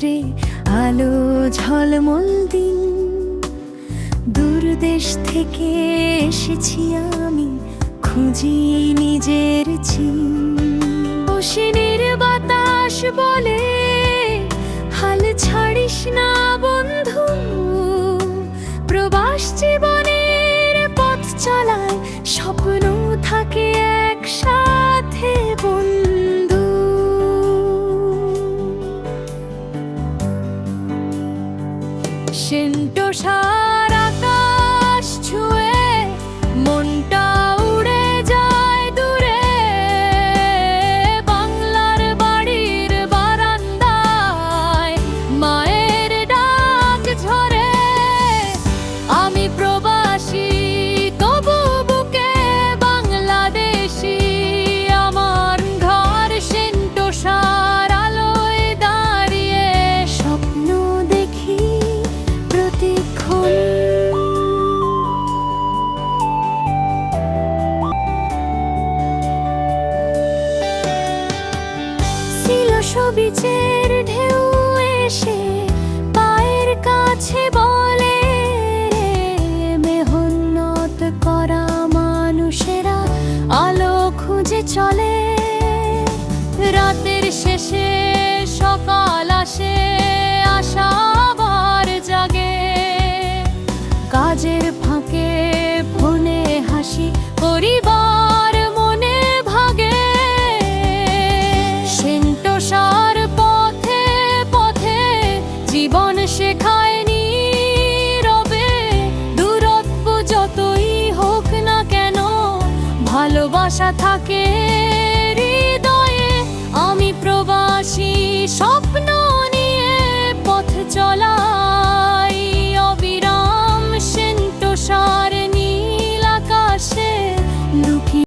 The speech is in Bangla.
রাত্রে আলো ঝলমল দিন, দূর দেশ থেকে এসেছি আমি, খুঁজি নিজের চিন। অশ্বিনের বাতাস বলে হাল ছাড়িস না বন্ধু, প্রবাস জীবনের পথ চলায় স্বপ্ন থাকে একসাথে বন্ধু। সেন্টোসার আকাশ ছুঁয়ে মনটা উড়ে যায় দূরে, বাংলার বাড়ির বারান্দায় মায়ের ডাক ঝরে। আমি প্রবাসী তবু বুকে বাংলাদেশী, আমার ঘর সেন্টোসার আলোয় দাঁড়িয়ে স্বপ্ন দেখি প্রতিক্ষণ। ছিল সবিচের ঢেউ এসে পায়ের কাছে বলে, মেহনত করা মানুষেরা আলো খুঁজে চলে। রাতের শেষে সকাল আসে, আশা আবার জাগে। কাজের ফাঁকে ফোনে হাসি, পরিবার মনে ভাগে। সেন্টোসার পথে পথে জীবন শেখায় নীরবে, দূরত্ব যতই হোক না কেন ভালোবাসা থাকে